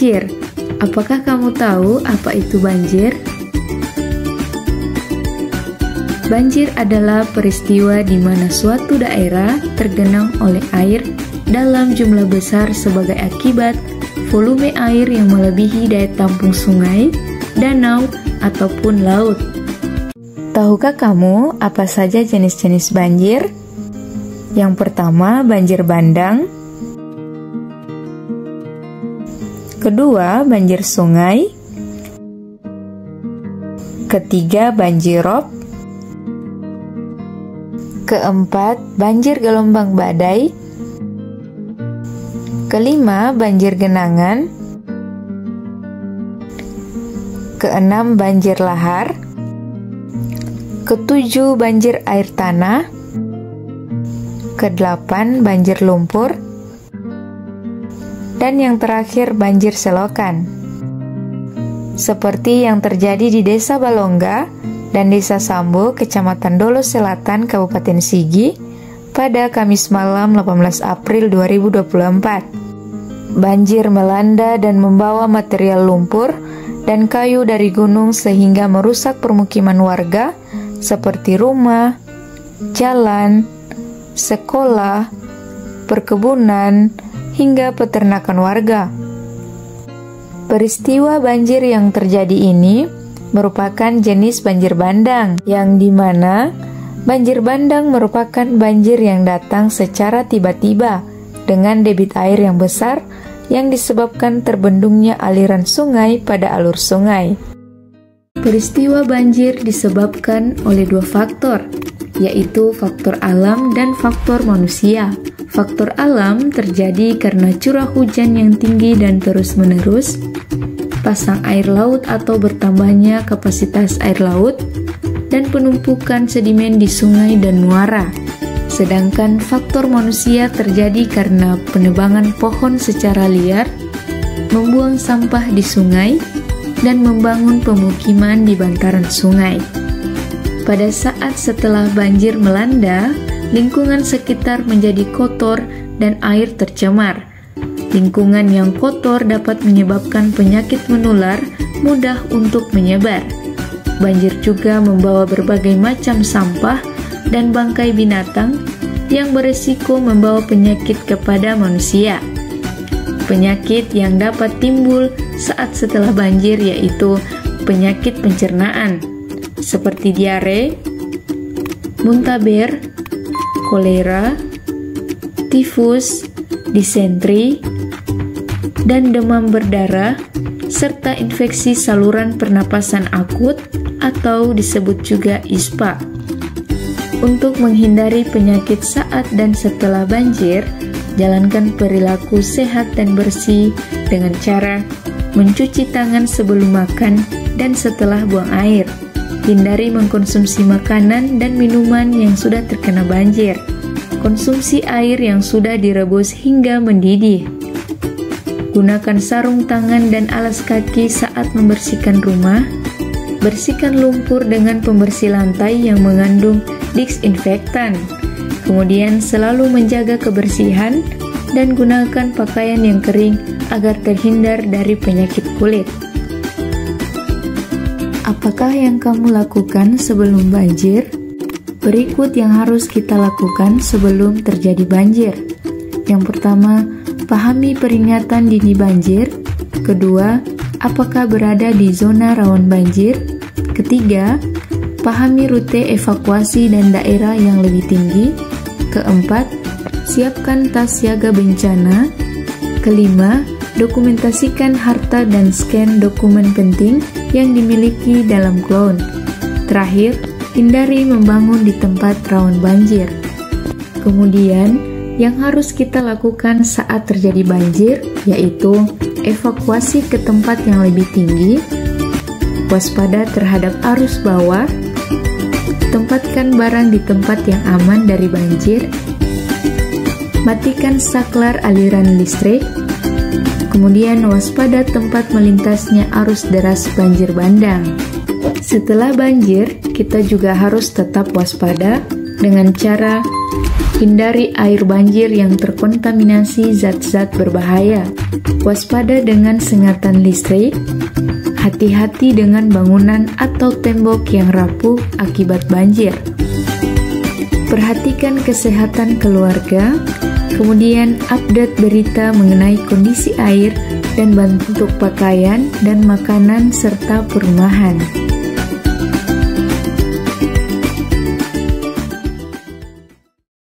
banjir. Apakah kamu tahu apa itu banjir? Banjir adalah peristiwa di mana suatu daerah tergenang oleh air dalam jumlah besar sebagai akibat volume air yang melebihi daya tampung sungai, danau, ataupun laut. Tahukah kamu apa saja jenis-jenis banjir? Yang pertama, banjir bandang. Kedua, banjir sungai. Ketiga, banjir rob. Keempat, banjir gelombang badai. Kelima, banjir genangan. Keenam, banjir lahar. Ketujuh, banjir air tanah. Kedelapan, banjir lumpur. Dan yang terakhir, banjir selokan. Seperti yang terjadi di Desa Balongga dan Desa Sambo, Kecamatan Dolo Selatan, Kabupaten Sigi, pada Kamis malam 18 April 2024. Banjir melanda dan membawa material lumpur dan kayu dari gunung sehingga merusak permukiman warga seperti rumah, jalan, sekolah, perkebunan, hingga peternakan warga. Peristiwa banjir yang terjadi ini merupakan jenis banjir bandang, yang dimana banjir bandang merupakan banjir yang datang secara tiba-tiba dengan debit air yang besar yang disebabkan terbendungnya aliran sungai pada alur sungai. Peristiwa banjir disebabkan oleh dua faktor, yaitu faktor alam dan faktor manusia. Faktor alam terjadi karena curah hujan yang tinggi dan terus-menerus, pasang air laut atau bertambahnya kapasitas air laut, dan penumpukan sedimen di sungai dan muara. Sedangkan faktor manusia terjadi karena penebangan pohon secara liar, membuang sampah di sungai, dan membangun pemukiman di bantaran sungai. Pada saat setelah banjir melanda, lingkungan sekitar menjadi kotor dan air tercemar. Lingkungan yang kotor dapat menyebabkan penyakit menular mudah untuk menyebar. Banjir juga membawa berbagai macam sampah dan bangkai binatang yang beresiko membawa penyakit kepada manusia. Penyakit yang dapat timbul saat setelah banjir yaitu penyakit pencernaan seperti diare, muntaber, kolera, tifus, disentri, dan demam berdarah, serta infeksi saluran pernapasan akut atau disebut juga ISPA. Untuk menghindari penyakit saat dan setelah banjir, jalankan perilaku sehat dan bersih dengan cara mencuci tangan sebelum makan dan setelah buang air. Hindari mengkonsumsi makanan dan minuman yang sudah terkena banjir. Konsumsi air yang sudah direbus hingga mendidih. Gunakan sarung tangan dan alas kaki saat membersihkan rumah. Bersihkan lumpur dengan pembersih lantai yang mengandung disinfektan. Kemudian selalu menjaga kebersihan dan gunakan pakaian yang kering agar terhindar dari penyakit kulit. Apakah yang kamu lakukan sebelum banjir? Berikut yang harus kita lakukan sebelum terjadi banjir. Yang pertama, pahami peringatan dini banjir. Kedua, apakah berada di zona rawan banjir? Ketiga, pahami rute evakuasi dan daerah yang lebih tinggi. Keempat, siapkan tas siaga bencana. Kelima, dokumentasikan harta dan scan dokumen penting yang dimiliki dalam cloud. Terakhir, hindari membangun di tempat rawan banjir. Kemudian, yang harus kita lakukan saat terjadi banjir yaitu evakuasi ke tempat yang lebih tinggi, waspada terhadap arus bawah, tempatkan barang di tempat yang aman dari banjir, matikan saklar aliran listrik, kemudian waspada tempat melintasnya arus deras banjir bandang. Setelah banjir, kita juga harus tetap waspada dengan cara Hindari air banjir yang terkontaminasi zat-zat berbahaya. Waspada dengan sengatan listrik. Hati-hati dengan bangunan atau tembok yang rapuh akibat banjir. Perhatikan kesehatan keluarga, kemudian update berita mengenai kondisi air dan bentuk pakaian dan makanan serta perumahan.